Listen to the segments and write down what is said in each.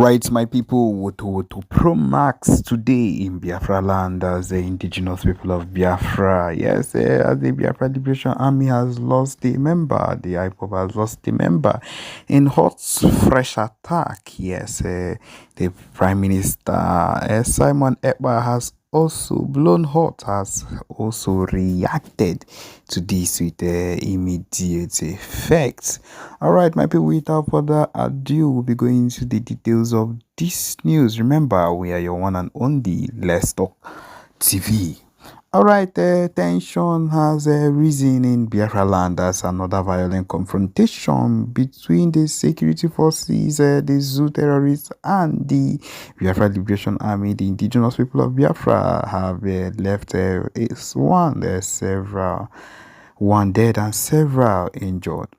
Right, my people, to Pro Max today in Biafraland as the indigenous people of Biafra. Yes, as the Biafra Liberation Army has lost a member, the IPOB has lost a member in hot, fresh attack. Yes, the Prime Minister Simon Ekpa has also blown hot, has also reacted to this with immediate effect. All right, my people, without further ado, we'll be going into the details of this news. Remember, we are your one and only Let's Talk TV. All right, tension has risen in Biafraland as another violent confrontation between the security forces, the zoo terrorists, and the Biafra Liberation Army. The indigenous people of Biafra have left one dead and several injured.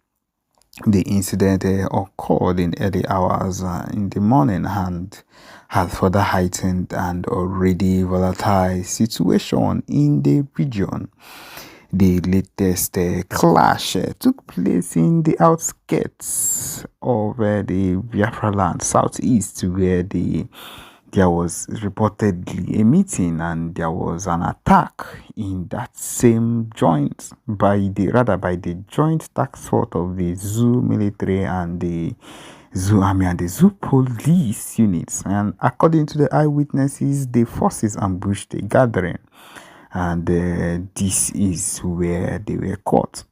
The incident occurred in early hours in the morning and has further heightened an already volatile situation in the region. The latest clash took place in the outskirts of the Biafraland, southeast, where there was reportedly a meeting and there was an attack in that same joint by the joint task force of the zoo military and the zoo army and the zoo police units. And according to the eyewitnesses, the forces ambushed the gathering, and this is where they were caught.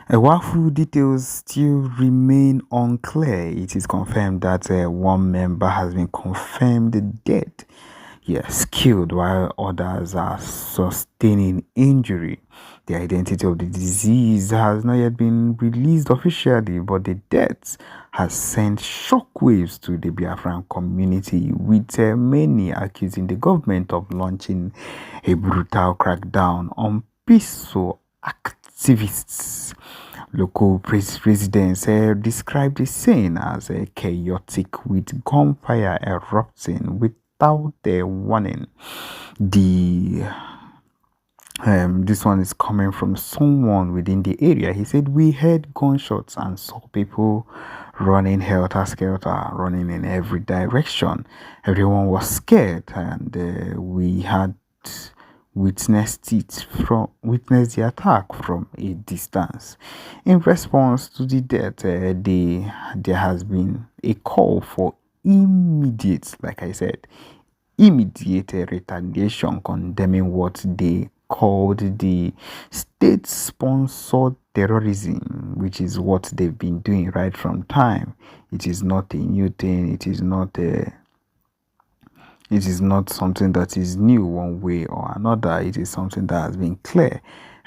While full details still remain unclear, it is confirmed that one member has been confirmed dead, yes, killed, while others are sustaining injury. The identity of the disease has not yet been released officially, but the death has sent shockwaves to the Biafran community, with many accusing the government of launching a brutal crackdown on peaceful activists. Local residents described the scene as chaotic, with gunfire erupting without warning. This one is coming from someone within the area. He said, "We heard gunshots and saw people running helter-skelter, running in every direction. Everyone was scared, and we had witnessed the attack from a distance." In response to the death, there has been a call for immediate, like I said, immediate retaliation, condemning what they called the state-sponsored terrorism, which is what they've been doing right from time. It is not a new thing. It is not something that is new one way or another. It is something that has been clear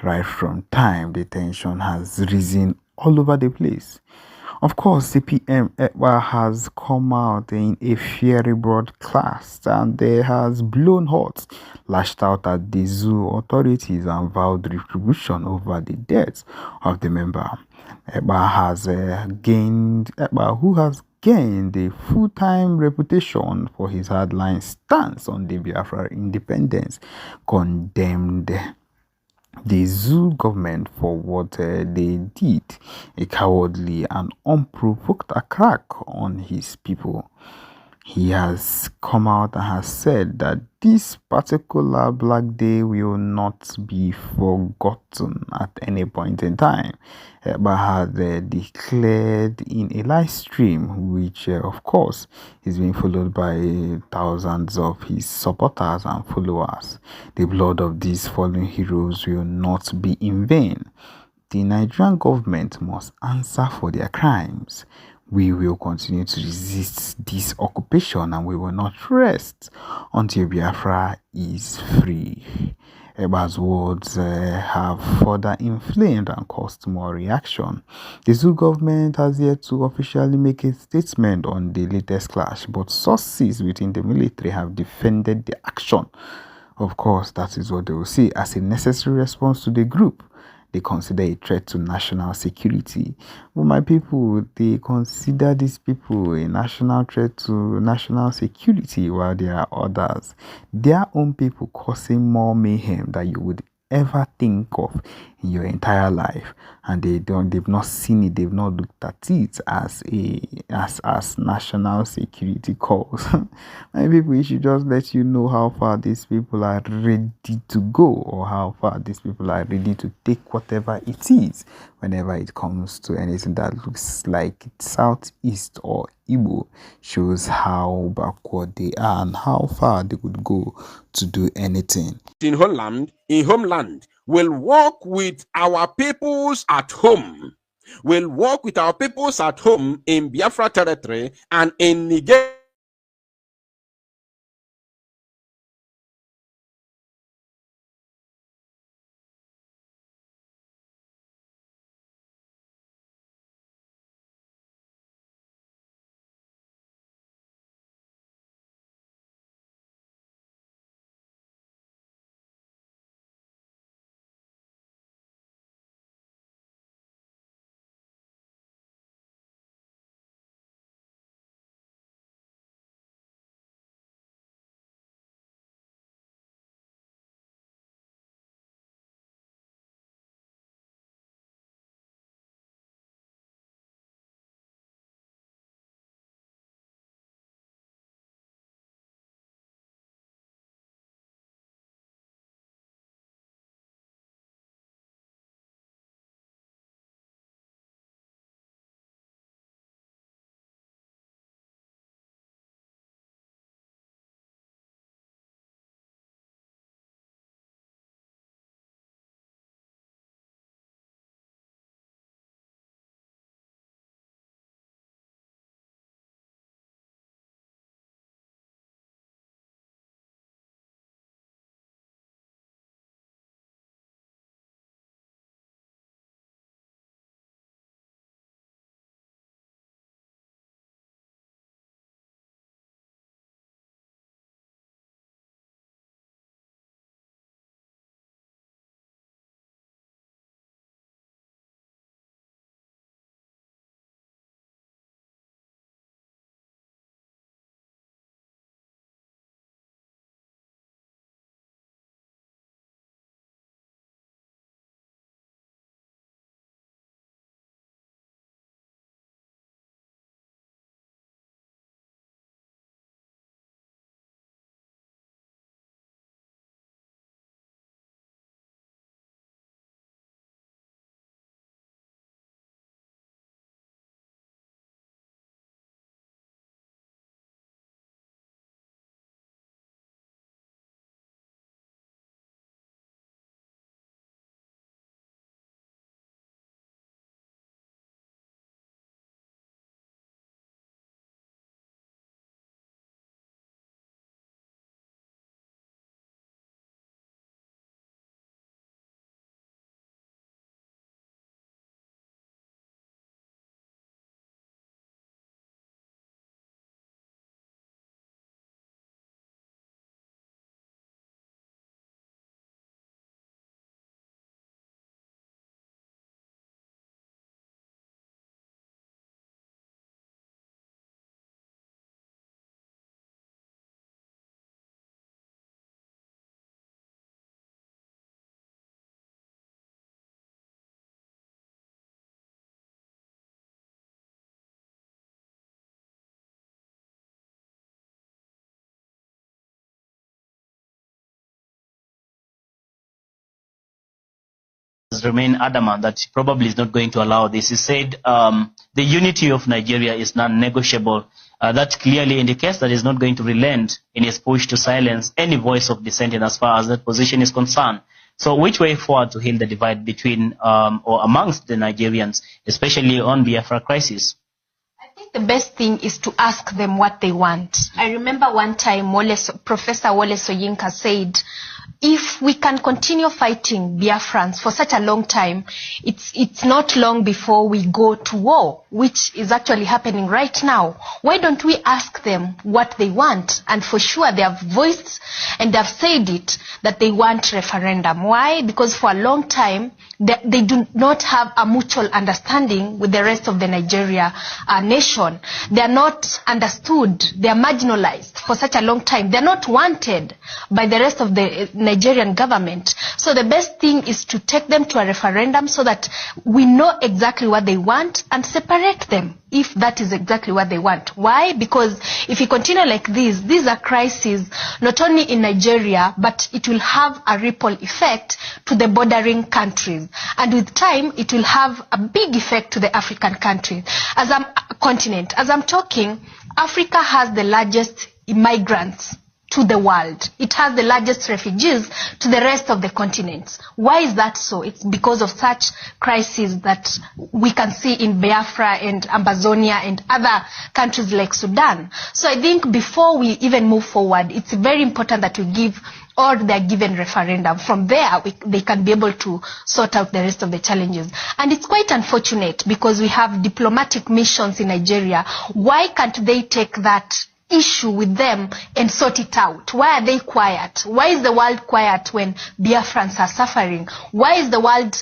right from time. The tension has risen all over the place. Of course, CPM Ekpa has come out in a fiery broadcast and has blown hot, lashed out at the zoo authorities and vowed retribution over the deaths of the member. Ekpa, who has gained a full-time reputation for his hardline stance on the Biafra independence, condemned the zoo government for what they did, a cowardly and unprovoked attack on his people. He has come out and has said that this particular Black Day will not be forgotten at any point in time, but had declared in a live stream, which of course is being followed by thousands of his supporters and followers. The blood of these fallen heroes will not be in vain. The Nigerian government must answer for their crimes. We will continue to resist this occupation and we will not rest until Biafra is free. Ekpa's words have further inflamed and caused more reaction. The zoo government has yet to officially make a statement on the latest clash, but sources within the military have defended the action. Of course, that is what they will see as a necessary response to the group they consider a threat to national security. But my people, they consider these people a national threat to national security, while there are others, their own people, causing more mayhem that you would ever think of in your entire life, and they've not seen it, they've not looked at it as as national security cause. My people, it should just let you know how far these people are ready to go, or how far these people are ready to take whatever it is whenever it comes to anything that looks like it's Southeast or Igbo. Shows how backward they are and how far they would go to do anything. In homeland, will work with our peoples at home. Will work with our peoples at home in Biafra territory and in Nigeria. Remain adamant that he probably is not going to allow this. He said the unity of Nigeria is non-negotiable. That clearly indicates that he's not going to relent in his push to silence any voice of dissenting as far as that position is concerned. So which way forward to heal the divide between or amongst the Nigerians, especially on Biafra crisis? I think the best thing is to ask them what they want. I remember one time Professor Wole Soyinka said, if we can continue fighting Biafrans for such a long time, it's not long before we go to war, which is actually happening right now. Why don't we ask them what they want? And for sure they have voiced and have said it, that they want referendum. Why? Because for a long time, they do not have a mutual understanding with the rest of the Nigeria nation. They are not understood. They are marginalized for such a long time. They are not wanted by the rest of the Nigerian government. So the best thing is to take them to a referendum so that we know exactly what they want and separate them if that is exactly what they want. Why? Because if we continue like this, these are crises not only in Nigeria, but it will have a ripple effect to the bordering countries. And with time, it will have a big effect to the African countries. As I'm talking, Africa has the largest immigrants to the world. It has the largest refugees to the rest of the continents. Why is that so? It's because of such crises that we can see in Biafra and Amazonia and other countries like Sudan. So I think before we even move forward, it's very important that we give or they're given referendum. From there, they can be able to sort out the rest of the challenges. And it's quite unfortunate because we have diplomatic missions in Nigeria. Why can't they take that issue with them and sort it out? Why are they quiet? Why is the world quiet when Biafrans are suffering? Why is the world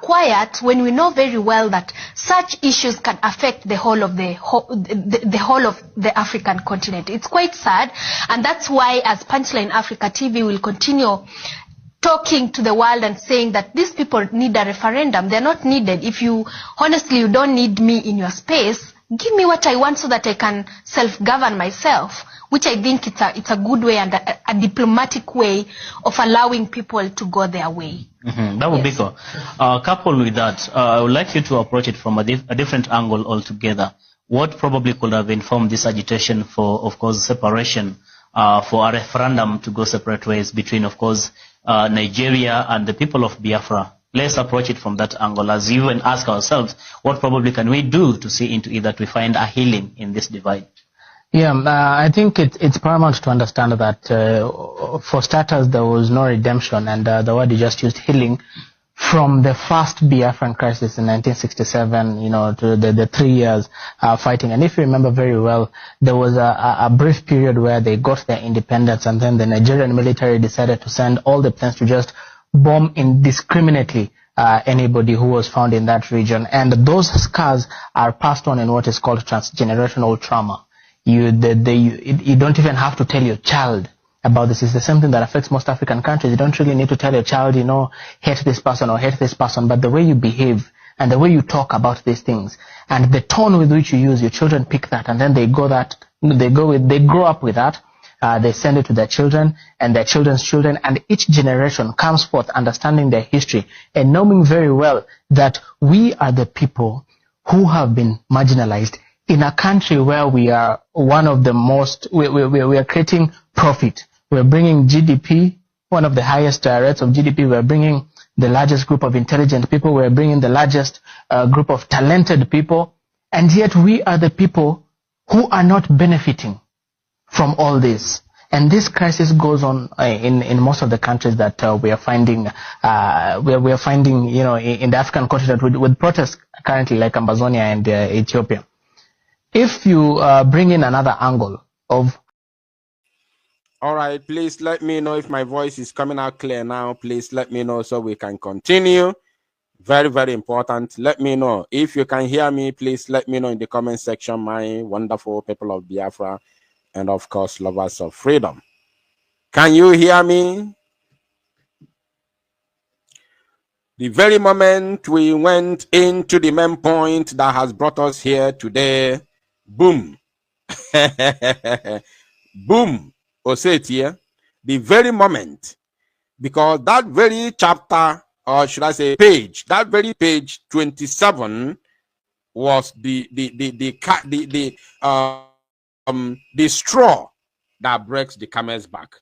quiet when we know very well that such issues can affect the whole of the whole of the African continent? It's quite sad, and that's why as Punchline Africa TV will continue talking to the world and saying that these people need a referendum. They're not needed. If you honestly you don't need me in your space, give me what I want so that I can self-govern myself, which I think it's a good way and a diplomatic way of allowing people to go their way. That would be cool. Coupled with that, I would like you to approach it from a different angle altogether. What probably could have informed this agitation for, of course, separation, for a referendum to go separate ways between, of course, Nigeria and the people of Biafra? Let's approach it from that angle as you and ask ourselves, what probably can we do to see into it that we find a healing in this divide? Yeah, I think it's paramount to understand that for starters, there was no redemption, and the word you just used, healing, from the first Biafran crisis in 1967, to the 3 years fighting. And if you remember very well, there was a brief period where they got their independence, and then the Nigerian military decided to send all the planes to just bomb indiscriminately anybody who was found in that region. And those scars are passed on in what is called transgenerational trauma. You don't even have to tell your child about this. It's the same thing that affects most African countries. You don't really need to tell your child, hate this person or hate this person, but the way you behave and the way you talk about these things and the tone with which you use, your children pick that, and then they grow up with that. They send it to their children and their children's children, and each generation comes forth understanding their history and knowing very well that we are the people who have been marginalized in a country where we are one of the most, we are creating profit. We're bringing GDP, one of the highest rates of GDP. We're bringing the largest group of intelligent people. We're bringing the largest group of talented people. And yet we are the people who are not benefiting from all this. And this crisis goes on in most of the countries that we are finding, we are finding, in the African continent with protests currently like Amazonia and Ethiopia. If you bring in another angle of... All right, please let me know if my voice is coming out clear now. Please let me know so we can continue. Very, very important. Let me know. If you can hear me, please let me know in the comment section, my wonderful people of Biafra and, of course, lovers of freedom. Can you hear me? The very moment we went into the main point that has brought us here today, boom. Boom. Osetia. The very moment. Because that very chapter, or should I say page, that very page 27 was the straw that breaks the camel's back.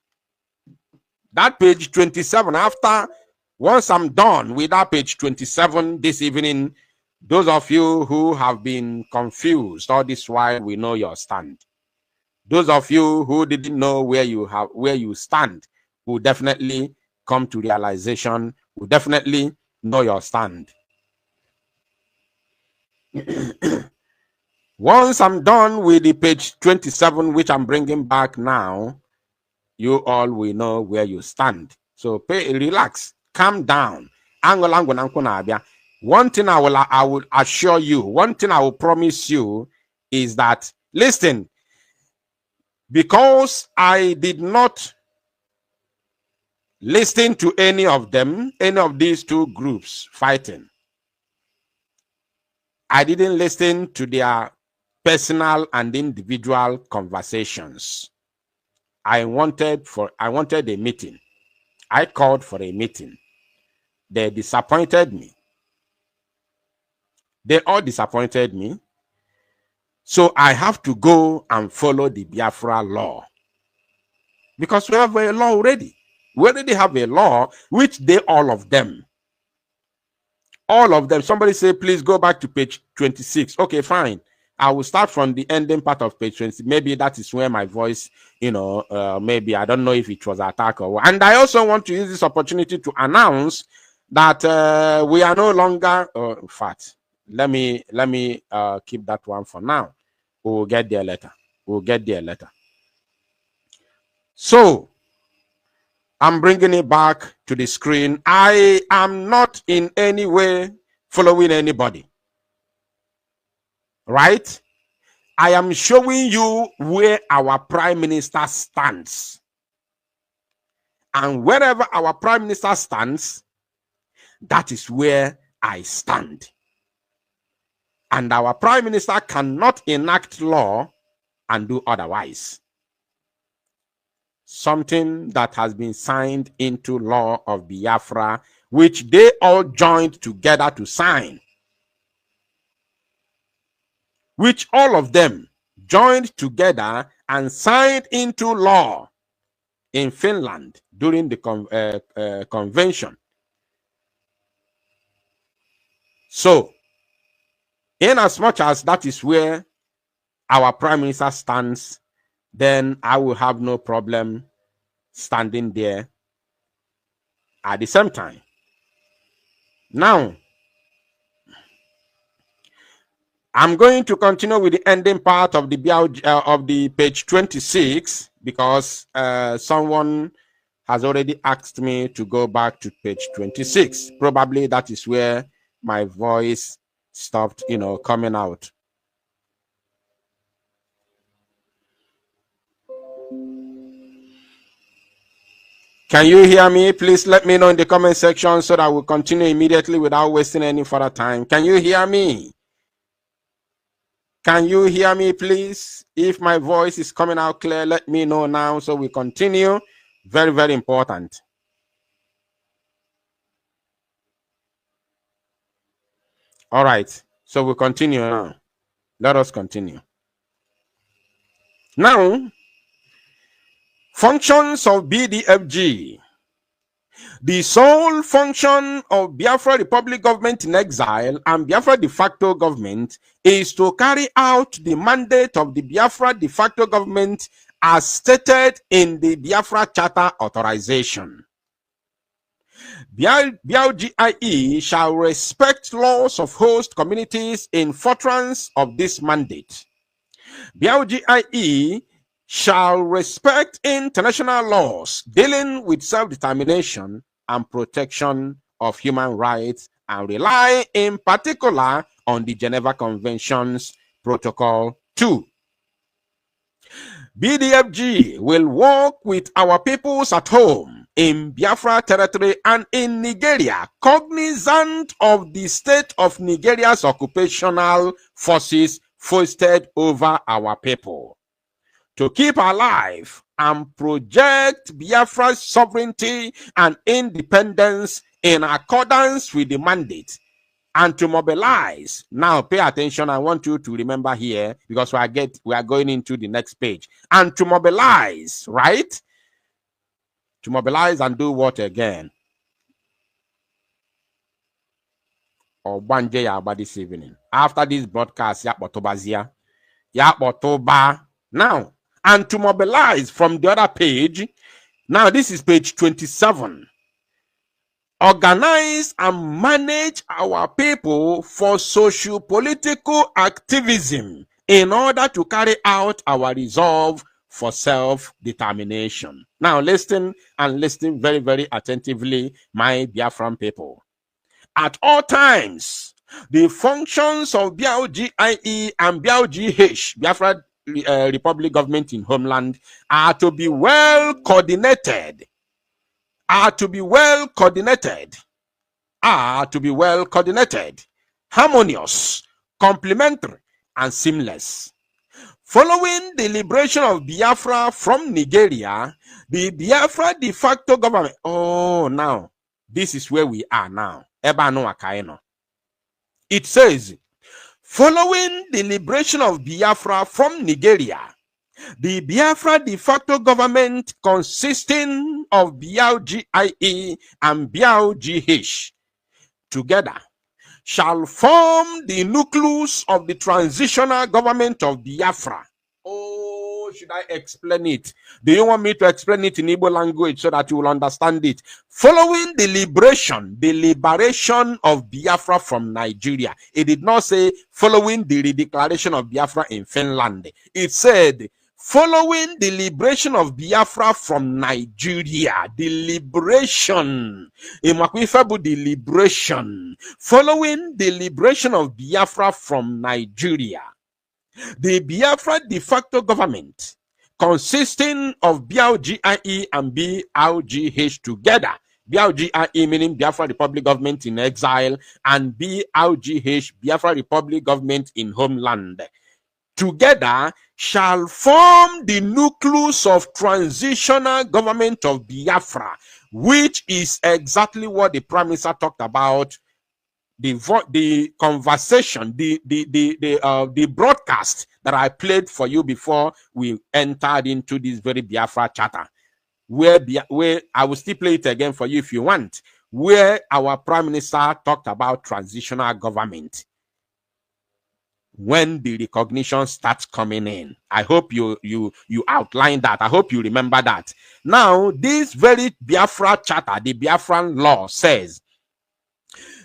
That page 27, once I'm done with that page 27 this evening, those of you who have been confused all this while, we know your stand. Those of you who didn't know where you stand will definitely come to realization, will definitely know your stand. Once I'm done with the page 27, which I'm bringing back now, you all will know where you stand. So relax, calm down, One thing I will assure you, one thing I will promise you is that, listen, because I did not listen to any of them, any of these two groups fighting, I didn't listen to their personal and individual conversations. I wanted a meeting. I called for a meeting. They disappointed me. They all disappointed me. So I have to go and follow the Biafra law. Because we have a law already. We already have a law which they, all of them, somebody say, please go back to page 26. Okay, fine. I will start from the ending part of page 20. Maybe that is where my voice, maybe, I don't know if it was attack or what. And I also want to use this opportunity to announce that we are no longer, in fact, let me keep that one for now. We will get there later. We'll get there later. So, I'm bringing it back to the screen. I am not in any way following anybody. Right? I am showing you where our Prime Minister stands. And wherever our Prime Minister stands, that is where I stand. And our Prime Minister cannot enact law and do otherwise. Something that has been signed into law of Biafra, which they all joined together to sign. Which all of them joined together and signed into law in Finland during the convention. So, in as much as that is where our Prime Minister stands, then I will have no problem standing there at the same time. Now, I'm going to continue with the ending part of the page 26 because someone has already asked me to go back to page 26. Probably that is where my voice stopped, coming out. Can you hear me? Please let me know in the comment section so that we'll continue immediately without wasting any further time. Can you hear me? Can you hear me, please? If my voice is coming out clear, let me know now so we continue. Very, very important. All right. So we'll continue now. Let us continue. Now, functions of BDFG. The sole function of Biafra Republic Government in Exile and Biafra de facto government is to carry out the mandate of the Biafra de facto government as stated in the Biafra Charter Authorization. BLGIE shall respect laws of host communities in furtherance of this mandate. BLGIE shall respect international laws dealing with self-determination and protection of human rights and rely in particular on the Geneva Convention's Protocol 2. BDFG will work with our peoples at home in Biafra territory and in Nigeria, cognizant of the state of Nigeria's occupational forces foisted over our people, to keep alive and project Biafra's sovereignty and independence in accordance with the mandate, and to mobilize. Now, pay attention. I want you to remember here because we are going into the next page. And to mobilize, right? To mobilize and do what again? Or one day about this evening. After this broadcast, now, and to mobilize from the other page. Now, this is page 27. Organize and manage our people for socio-political activism in order to carry out our resolve for self-determination. Now listen, and listen very, very attentively, my Biafran people. At all times, the functions of BLGIE and BLGH, Biafra Republic Government in Homeland, are to be well coordinated, harmonious, complementary, and seamless. Following the liberation of Biafra from Nigeria, the Biafra de facto government, now, this is where we are now. It says, following the liberation of Biafra from Nigeria, the Biafra de facto government consisting of BLGIE and BLGH together shall form the nucleus of the transitional government of Biafra. Oh, should I explain it? Do you want me to explain it in Igbo language so that you will understand it? Following the liberation of Biafra from Nigeria. It did not say following the redeclaration of Biafra in Finland. It said following the liberation of Biafra from Nigeria. The liberation. Following the liberation of Biafra from Nigeria, the Biafra de facto government, consisting of BLGIE and BLGH together, BLGIE meaning Biafra Republic Government in exile, and BLGH, Biafra Republic Government in homeland, together shall form the nucleus of transitional government of Biafra, which is exactly what the Prime Minister talked about. The conversation, the broadcast that I played for you before we entered into this very Biafra charter, where I will still play it again for you if you want, where our Prime Minister talked about transitional government when the recognition starts coming in. I hope you outline that. I hope you remember that. Now, this very Biafra charter, the Biafran law, says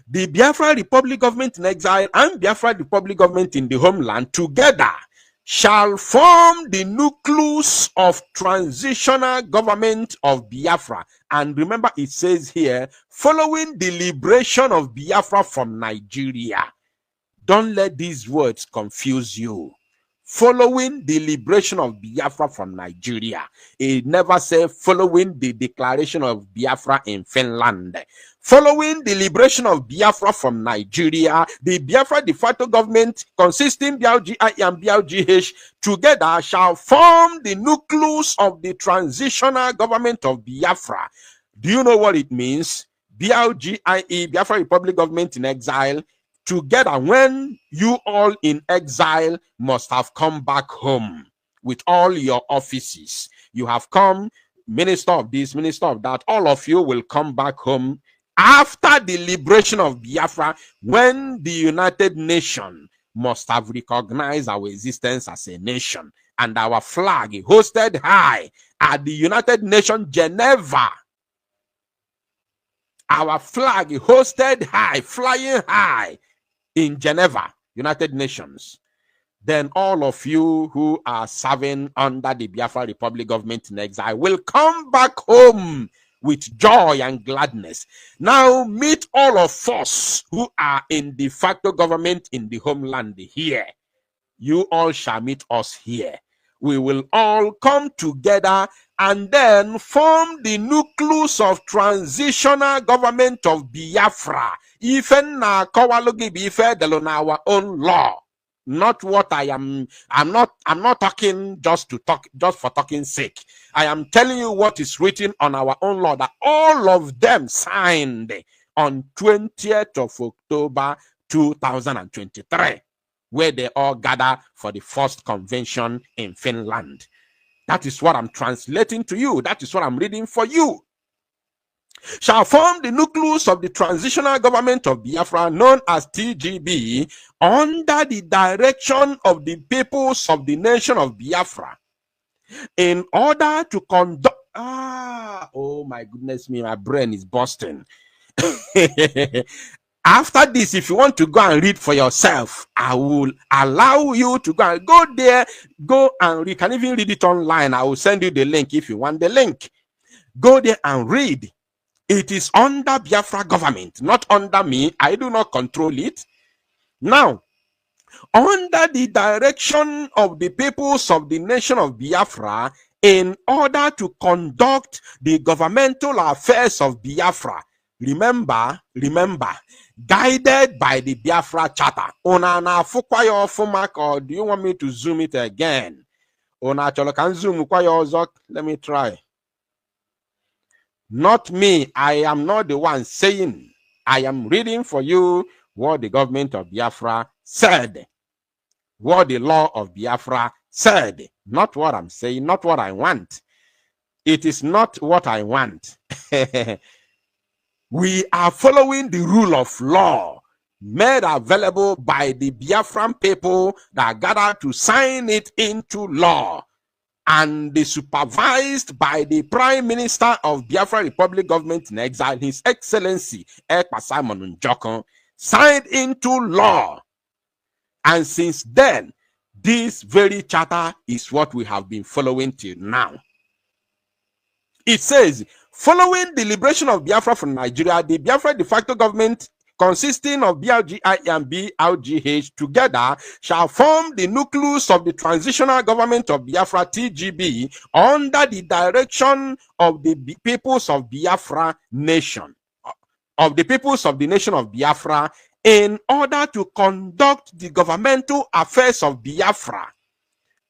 the Biafra Republic Government in exile and Biafra Republic Government in the homeland together shall form the nucleus of transitional government of Biafra. And remember, it says here, following the liberation of Biafra from Nigeria. Don't let these words confuse you. Following the liberation of Biafra from Nigeria. It never said following the declaration of Biafra in Finland. Following the liberation of Biafra from Nigeria, the Biafra de facto government, consisting BLGI and BLGH, together shall form the nucleus of the transitional government of Biafra. Do you know what it means? BLGIE, Biafra Republic Government in exile, together, when you all in exile must have come back home with all your offices. You have come, minister of this, minister of that, all of you will come back home after the liberation of Biafra, when the United Nations must have recognized our existence as a nation and our flag hosted high at the United Nations Geneva. Our flag hosted high, flying high in Geneva, United Nations. Then all of you who are serving under the Biafra Republic Government in exile will come back home with joy and gladness. Now meet all of us who are in de facto government in the homeland here. You all shall meet us here. We will all come together and then form the nucleus of transitional government of Biafra. Even na kowalogi bife delon our own law. Not what I'm not talking just to talk, just for talking sake. I am telling you what is written on our own law, that all of them signed on 20th of October 2023, where they all gather for the first convention in Finland. That is what I'm translating to you. That is what I'm reading for you. Shall form the nucleus of the transitional government of Biafra, known as TGB, under the direction of the peoples of the nation of Biafra, in order to conduct... oh my goodness me, my brain is busting. After this, if you want to go and read for yourself, I will allow you to go there, go and read. You can even read it online. I will send you the link if you want the link. Go there and read. It is under Biafra government, not under me. I do not control it. Now, under the direction of the peoples of the nation of Biafra, in order to conduct the governmental affairs of Biafra, remember, guided by the Biafra Charter. Ona na fukwa yo fumak, or do you want me to zoom it again? Ona cholo kan zoom kwa yo zok. Let me try. Not me. I am not the one saying. I am reading for you what the government of Biafra said. What the law of Biafra said. Not what I'm saying, not what I want. It is not what I want. We are following the rule of law made available by the Biafran people that gathered to sign it into law, and supervised by the Prime Minister of Biafra Republic Government in Exile, His Excellency Ekpa Simon Njoko, signed into law. And since then, this very charter is what we have been following till now. It says, following the liberation of Biafra from Nigeria, the Biafra de facto government consisting of BLGI and BLGH together shall form the nucleus of the transitional government of Biafra TGB under the direction of the peoples of Biafra nation, of the peoples of the nation of Biafra, in order to conduct the governmental affairs of Biafra.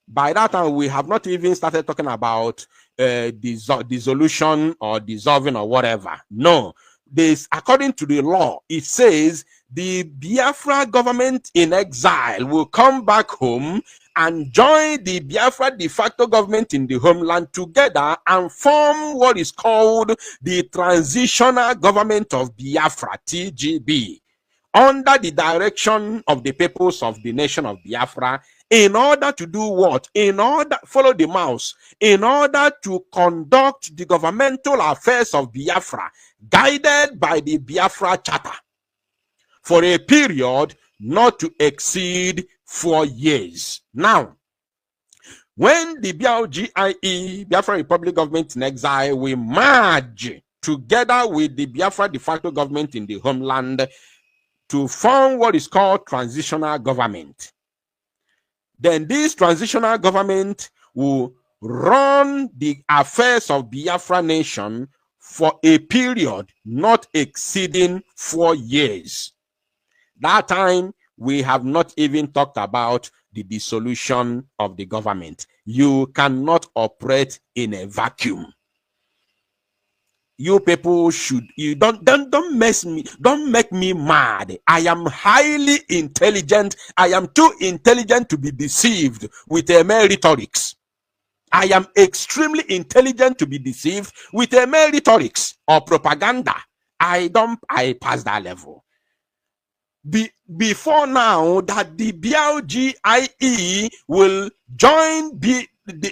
By that time, we have not even started talking about dissolution or dissolving or whatever. No. This, according to the law, it says the Biafra government in exile will come back home and join the Biafra de facto government in the homeland together and form what is called the Transitional Government of Biafra, TGB, under the direction of the peoples of the nation of Biafra, in order to do what? In order, follow the mouse, in order to conduct the governmental affairs of Biafra, guided by the Biafra Charter, for a period not to exceed 4 years. Now, when the BLGIE, Biafra Republic Government in Exile, will merge together with the Biafra de facto government in the homeland to form what is called transitional government, then this transitional government will run the affairs of Biafra nation for a period not exceeding 4 years. That time, we have not even talked about the dissolution of the government. You cannot operate in a vacuum. You people should, you don't make me mad. I am highly intelligent. I am too intelligent to be deceived with a mere rhetorics. I am extremely intelligent to be deceived with a mere rhetorics or propaganda. I pass that level. Before now, that the BLGIE will join the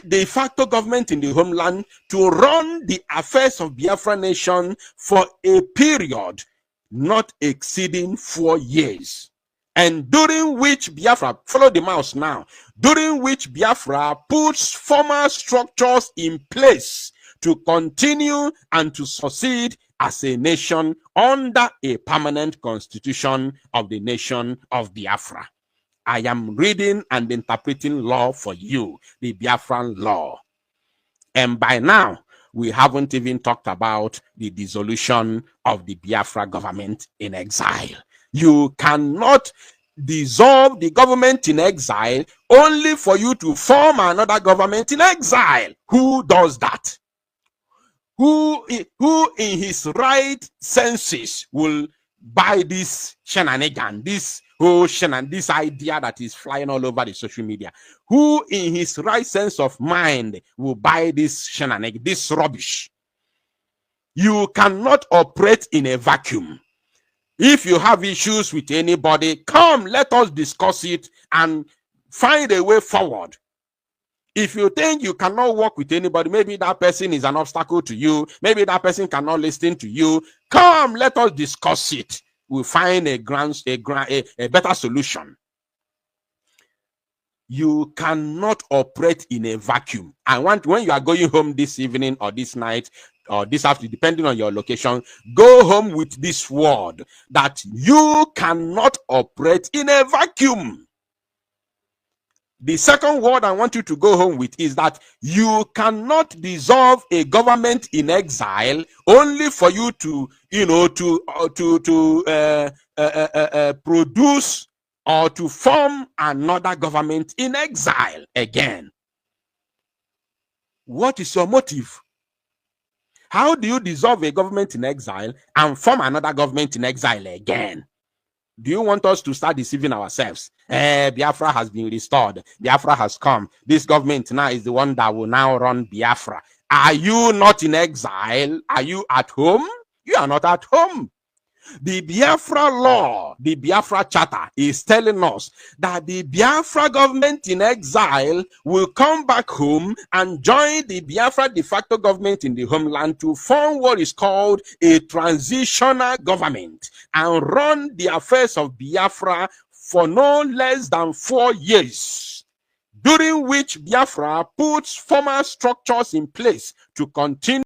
de facto government in the homeland to run the affairs of Biafra nation for a period not exceeding 4 years, and during which Biafra, follow the mouse now, during which Biafra puts formal structures in place to continue and to succeed as a nation under a permanent constitution of the nation of Biafra. I am reading and interpreting law for you, the Biafran law. And by now, we haven't even talked about the dissolution of the Biafra government in exile. You cannot dissolve the government in exile only for you to form another government in exile. Who does that? Who in his right senses will buy this shenanigan, this whole this idea that is flying all over the social media? Who in his right sense of mind will buy this shenanigan, this rubbish? You cannot operate in a vacuum. If you have issues with anybody, come, let us discuss it and find a way forward. If you think you cannot work with anybody, maybe that person is an obstacle to you, maybe that person cannot listen to you, come, let us discuss it. We'll find a better solution. You cannot operate in a vacuum. I want, when you are going home this evening or this night, or this afternoon, depending on your location, go home with this word that you cannot operate in a vacuum. The second word I want you to go home with is that you cannot dissolve a government in exile only for you to, produce or to form another government in exile again. What is your motive? How do you dissolve a government in exile and form another government in exile again? Do you want us to start deceiving ourselves? Biafra has been restored. Biafra has come. This government now is the one that will now run Biafra. Are you not in exile? Are you at home? You are not at home. The Biafra law, the Biafra charter is telling us that the Biafra government in exile will come back home and join the Biafra de facto government in the homeland to form what is called a transitional government and run the affairs of Biafra for no less than 4 years, during which Biafra puts formal structures in place to continue